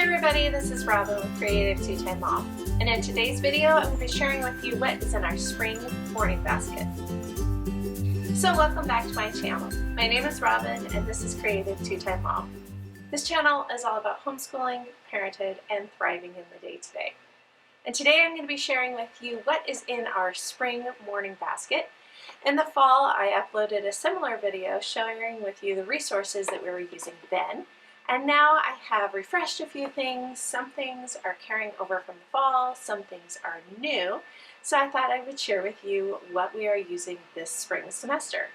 Hi everybody, this is Robin with Creative2xmom, and in today's video I'm going to be sharing with you what is in our spring morning basket. So welcome back to my channel. My name is Robin and this is Creative2xmom. This channel is all about homeschooling, parenthood, and thriving in the day-to-day. And today I'm going to be sharing with you what is in our spring morning basket. In the fall I uploaded a similar video sharing with you the resources that we were using then. And now I have refreshed a few things. Some things are carrying over from the fall, some things are new. So I thought I would share with you what we are using this spring semester.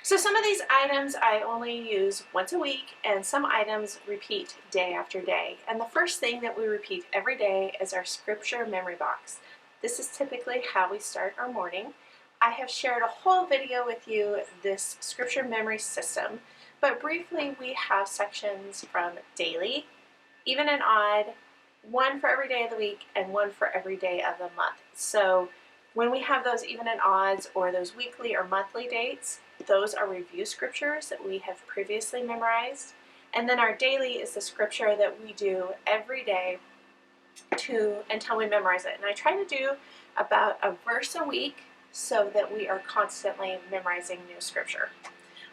So some of these items I only use once a week, and some items repeat day after day. And the first thing that we repeat every day is our scripture memory box. This is typically how we start our morning. I have shared a whole video with you this scripture memory system. But briefly, we have sections from daily, even and odd, one for every day of the week, and one for every day of the month. So when we have those even and odds or those weekly or monthly dates, those are review scriptures that we have previously memorized. And then our daily is the scripture that we do every day until we memorize it. And I try to do about a verse a week so that we are constantly memorizing new scripture.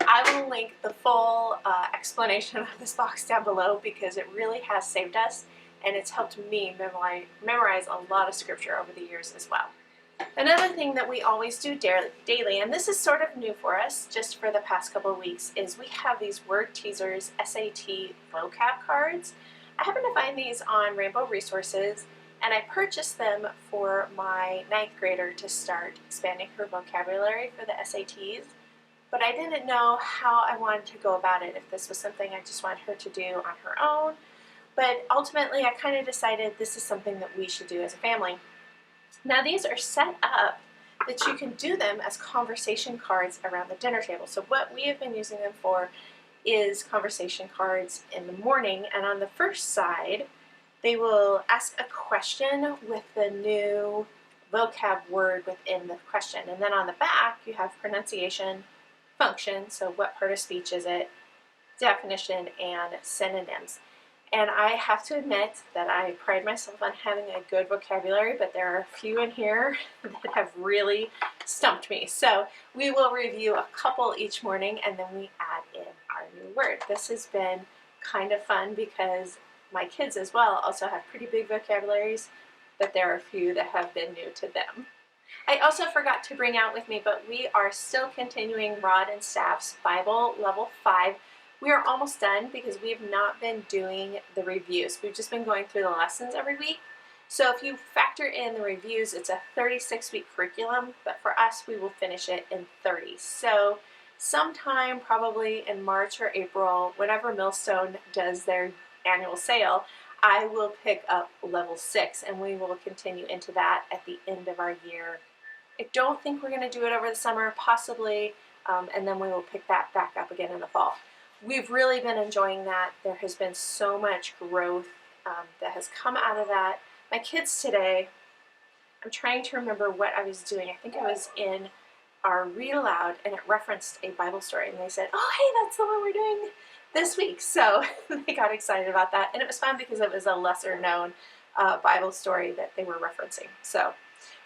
I will link the full explanation of this box down below because it really has saved us and it's helped me memorize a lot of scripture over the years as well. Another thing that we always do daily, and this is sort of new for us just for the past couple of weeks, is we have these Word Teasers SAT vocab cards. I happen to find these on Rainbow Resources, and I purchased them for my 9th grader to start expanding her vocabulary for the SATs. But I didn't know how I wanted to go about it, if this was something I just wanted her to do on her own. But ultimately, I kind of decided this is something that we should do as a family. Now, these are set up that you can do them as conversation cards around the dinner table. So what we have been using them for is conversation cards in the morning. And on the first side, they will ask a question with the new vocab word within the question. And then on the back, you have pronunciation, function, so what part of speech is it, definition, and synonyms. And I have to admit that I pride myself on having a good vocabulary, but there are a few in here that have really stumped me. So we will review a couple each morning and then we add in our new word. This has been kind of fun because my kids as well also have pretty big vocabularies, but there are a few that have been new to them. I also forgot to bring out with me, but we are still continuing Rod and Staff's Bible Level 5. We are almost done because we have not been doing the reviews. We've just been going through the lessons every week. So if you factor in the reviews, it's a 36-week curriculum, but for us, we will finish it in 30. So sometime probably in March or April, whenever Millstone does their annual sale, I will pick up Level 6 and we will continue into that at the end of our year. I don't think we're going to do it over the summer, possibly, and then we will pick that back up again in the fall. We've really been enjoying that. There has been so much growth that has come out of that. My kids today, I'm trying to remember what I was doing. I think I was in our Read Aloud and it referenced a Bible story and they said, oh hey, that's the one we're doing this week. So they got excited about that, and it was fun because it was a lesser known Bible story that they were referencing. So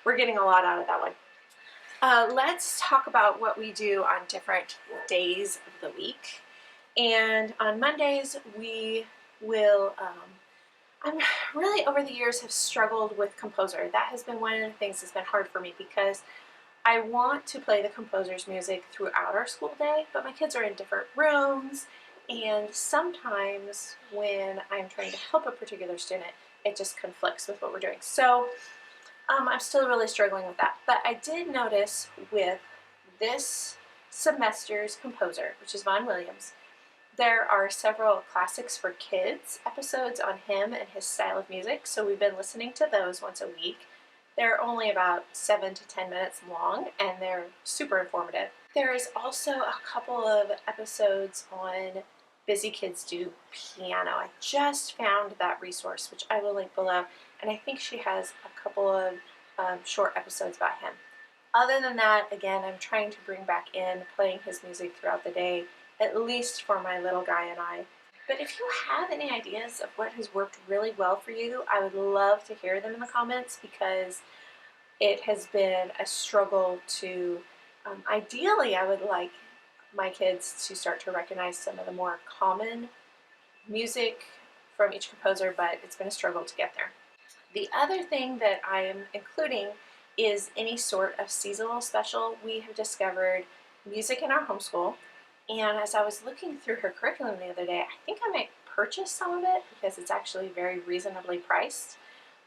we're getting a lot out of that one. Let's talk about what we do on different days of the week. And on Mondays, we will, I'm really over the years have struggled with Composer. That has been one of the things that's been hard for me because I want to play the composer's music throughout our school day, but my kids are in different rooms, and sometimes when I'm trying to help a particular student, it just conflicts with what we're doing. So I'm still really struggling with that. But I did notice with this semester's composer, which is Vaughan Williams, there are several classics for kids episodes on him and his style of music. So we've been listening to those once a week. They're only about 7 to 10 minutes long and they're super informative. There is also a couple of episodes on Busy Kids Do Piano. I just found that resource, which I will link below, and I think she has a couple of short episodes about him. Other than that, again, I'm trying to bring back in playing his music throughout the day, at least for my little guy and I. But if you have any ideas of what has worked really well for you, I would love to hear them in the comments, because it has been a struggle to, ideally I would like my kids to start to recognize some of the more common music from each composer, but it's been a struggle to get there. The other thing that I am including is any sort of seasonal special. We have discovered music in our homeschool, and as I was looking through her curriculum the other day, I think I might purchase some of it because it's actually very reasonably priced.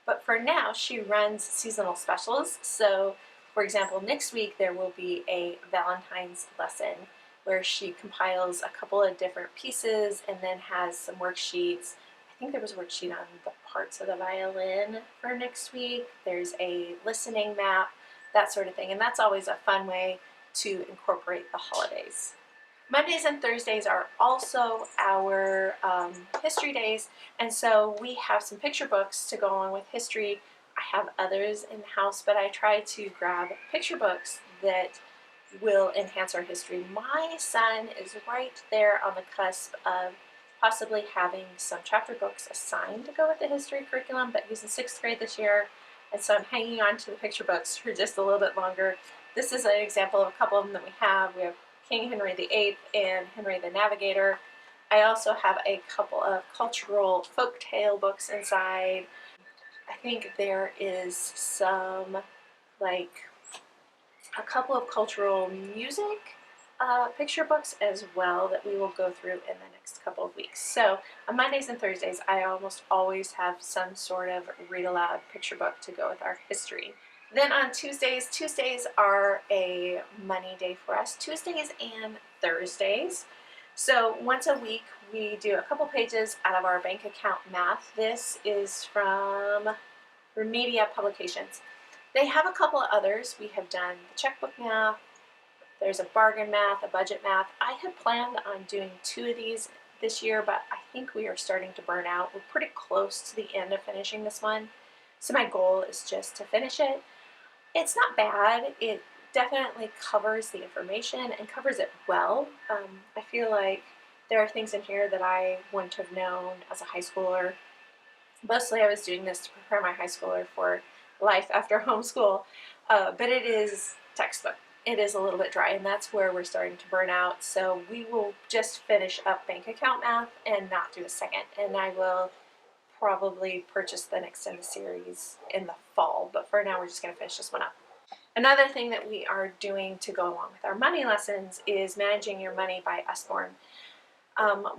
But for now, she runs seasonal specials. So, for example, next week there will be a Valentine's lesson where she compiles a couple of different pieces and then has some worksheets. I think there was a worksheet on the parts of the violin for next week. There's a listening map, that sort of thing. And that's always a fun way to incorporate the holidays. Mondays and Thursdays are also our history days, and so we have some picture books to go along with history. I have others in the house, but I try to grab picture books that will enhance our history. My son is right there on the cusp of possibly having some chapter books assigned to go with the history curriculum, but he's in 6th grade this year, and so I'm hanging on to the picture books for just a little bit longer. This is an example of a couple of them that we have. We have King Henry VIII and Henry the Navigator. I also have a couple of cultural folktale books inside. I think there is some, like, a couple of cultural music picture books as well that we will go through in the next couple of weeks. So on Mondays and Thursdays, I almost always have some sort of read aloud picture book to go with our history. Then on Tuesdays are a money day for us, Tuesdays and Thursdays. So once a week we do a couple pages out of our bank account math. This is from Remedia Publications. They have a couple of others. We have done the checkbook math, there's a bargain math, a budget math. I had planned on doing 2 of these this year, but I think we are starting to burn out. We're pretty close to the end of finishing this one. So my goal is just to finish it. It's not bad. It definitely covers the information and covers it well. I feel like there are things in here that I wouldn't have known as a high schooler. Mostly I was doing this to prepare my high schooler for life after homeschool, but it is textbook. It is a little bit dry, and that's where we're starting to burn out. So we will just finish up bank account math and not do the second, and I will probably purchase the next in the series in the fall, but for now we're just going to finish this one up. Another thing that we are doing to go along with our money lessons is Managing Your Money by Usborne.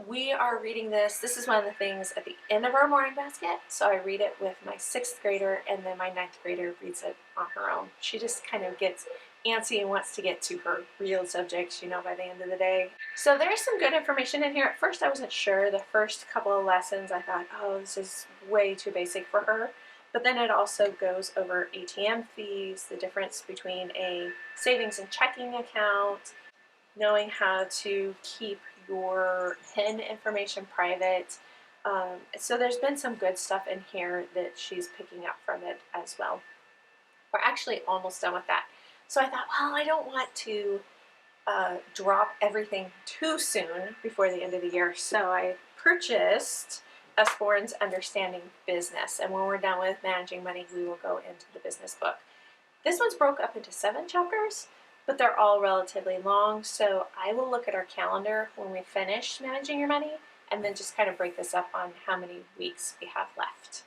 We are reading this. This is one of the things at the end of our morning basket, so I read it with my 6th grader, and then my 9th grader reads it on her own. She just kind of gets antsy and wants to get to her real subjects, you know, by the end of the day. So there's some good information in here. At first I wasn't sure. The first couple of lessons I thought, oh, this is way too basic for her. But then it also goes over ATM fees, the difference between a savings and checking account, knowing how to keep your PIN information private. So there's been some good stuff in here that she's picking up from it as well. We're actually almost done with that. So I thought, well, I don't want to drop everything too soon before the end of the year. So I purchased Usborne's Understanding Business. And when we're done with Managing Money, we will go into the business book. This one's broke up into 7 chapters, but they're all relatively long. So I will look at our calendar when we finish Managing Your Money and then just kind of break this up on how many weeks we have left.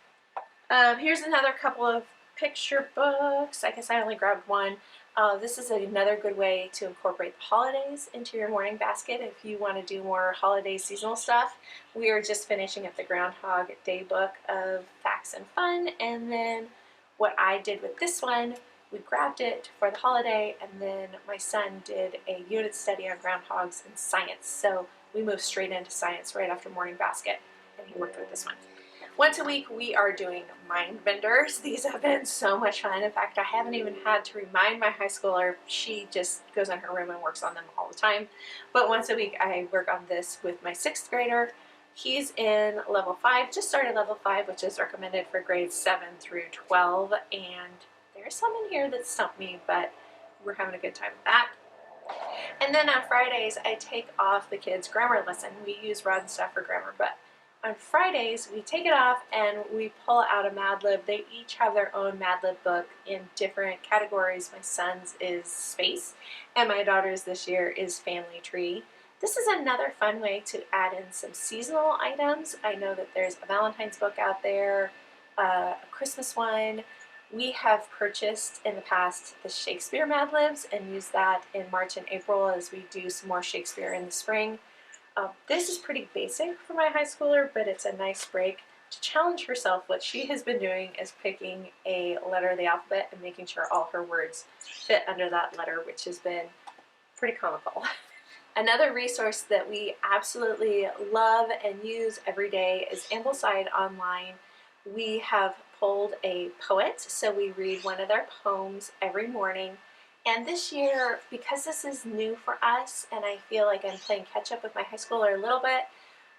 Here's another couple of picture books. I guess I only grabbed one. This is another good way to incorporate the holidays into your morning basket if you want to do more holiday seasonal stuff. We are just finishing up the Groundhog Day book of facts and fun, and then what I did with this one, we grabbed it for the holiday, and then my son did a unit study on groundhogs and science. So we moved straight into science right after morning basket, and he worked with this one. Once a week, we are doing mind benders. These have been so much fun. In fact, I haven't even had to remind my high schooler. She just goes in her room and works on them all the time. But once a week, I work on this with my 6th grader. He's in level 5, just started level 5, which is recommended for grades 7 through 12. And there's some in here that stumped me, but we're having a good time with that. And then on Fridays, I take off the kids' grammar lesson. We use Rod and Stuff for grammar, but on Fridays, we take it off and we pull out a Mad Lib. They each have their own Mad Lib book in different categories. My son's is space, and my daughter's this year is family tree. This is another fun way to add in some seasonal items. I know that there's a Valentine's book out there, a Christmas one. We have purchased in the past the Shakespeare Mad Libs and use that in March and April as we do some more Shakespeare in the spring. This is pretty basic for my high schooler, but it's a nice break to challenge herself. What she has been doing is picking a letter of the alphabet and making sure all her words fit under that letter, which has been pretty comical. Another resource that we absolutely love and use every day is Ambleside Online. We have pulled a poet, so we read one of their poems every morning. And this year, because this is new for us, and I feel like I'm playing catch up with my high schooler a little bit,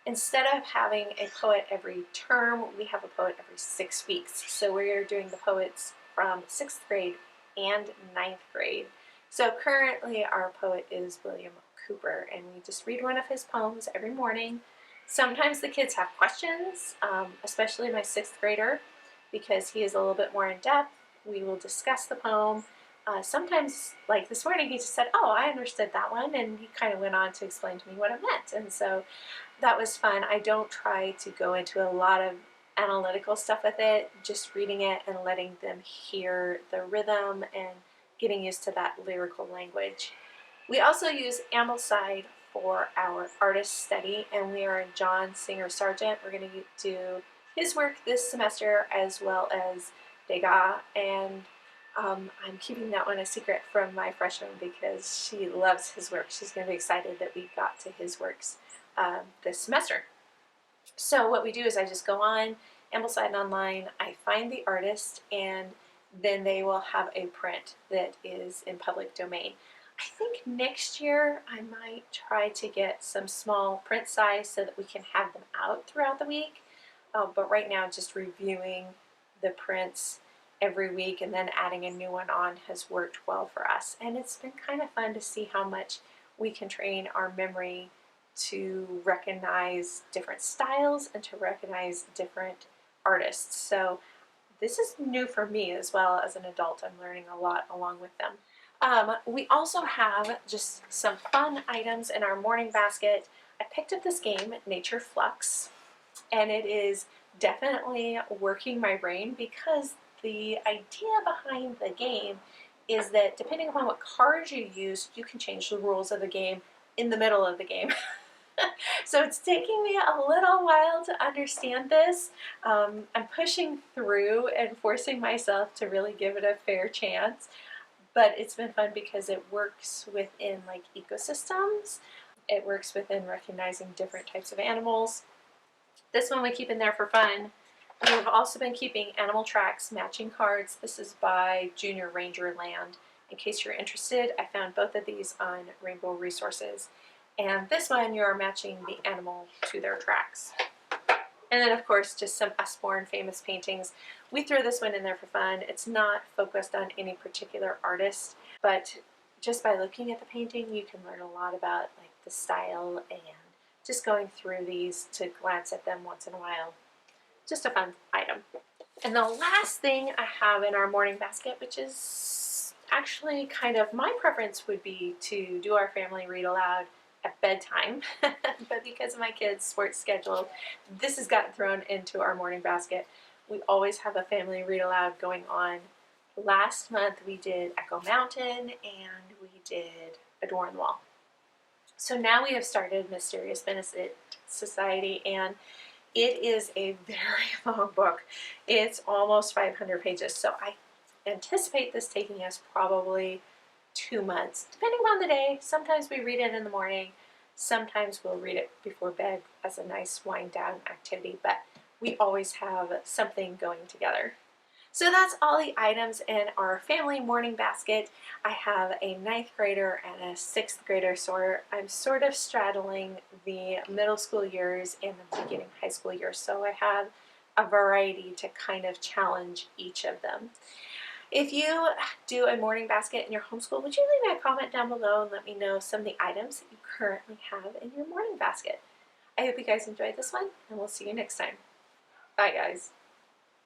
instead of having a poet every term, we have a poet every 6 weeks. So we're doing the poets from 6th grade and 9th grade. So currently our poet is William Cooper, and we just read one of his poems every morning. Sometimes the kids have questions, especially my 6th grader, because he is a little bit more in depth. We will discuss the poem. Sometimes, like this morning, he just said, "Oh, I understood that one," and he kind of went on to explain to me what it meant, and so that was fun. I don't try to go into a lot of analytical stuff with it, just reading it and letting them hear the rhythm and getting used to that lyrical language. We also use Ambleside for our artist study, and we are in John Singer Sargent. We're going to do his work this semester as well as Degas, and I'm keeping that one a secret from my freshman because she loves his work. She's going to be excited that we got to his works this semester. So what we do is I just go on Ambleside Online, I find the artist, and then they will have a print that is in public domain. I think next year I might try to get some small print size so that we can have them out throughout the week. But right now just reviewing the prints every week and then adding a new one on has worked well for us. And it's been kind of fun to see how much we can train our memory to recognize different styles and to recognize different artists. So this is new for me as well as an adult. I'm learning a lot along with them. We also have just some fun items in our morning basket. I picked up this game, Nature Flux, and it is definitely working my brain because the idea behind the game is that depending upon what cards you use, you can change the rules of the game in the middle of the game. So it's taking me a little while to understand this. I'm pushing through and forcing myself to really give it a fair chance. But it's been fun because it works within like ecosystems. It works within recognizing different types of animals. This one we keep in there for fun. We've also been keeping animal tracks matching cards. This is by Junior Ranger Land. In case you're interested, I found both of these on Rainbow Resources. And this one, you're matching the animal to their tracks. And then, of course, just some Usborne famous paintings. We throw this one in there for fun. It's not focused on any particular artist, but just by looking at the painting, you can learn a lot about like the style and just going through these to glance at them once in a while. Just a fun item. And the last thing I have in our morning basket, which is actually kind of my preference, would be to do our family read aloud at bedtime, but because of my kids' sports schedule, this has gotten thrown into our morning basket. We always have a family read aloud going on. Last month we did Echo Mountain and we did Adorn the Wall. So now we have started Mysterious Benefit Society, and it is a very long book. It's almost 500 pages, so I anticipate this taking us probably 2 months, depending on the day. Sometimes we read it in the morning, sometimes we'll read it before bed as a nice wind down activity, but we always have something going together. So that's all the items in our family morning basket. I have a 9th grader and a 6th grader, so I'm sort of straddling the middle school years and the beginning high school years, so I have a variety to kind of challenge each of them. If you do a morning basket in your homeschool, would you leave me a comment down below and let me know some of the items that you currently have in your morning basket? I hope you guys enjoyed this one, and we'll see you next time. Bye, guys.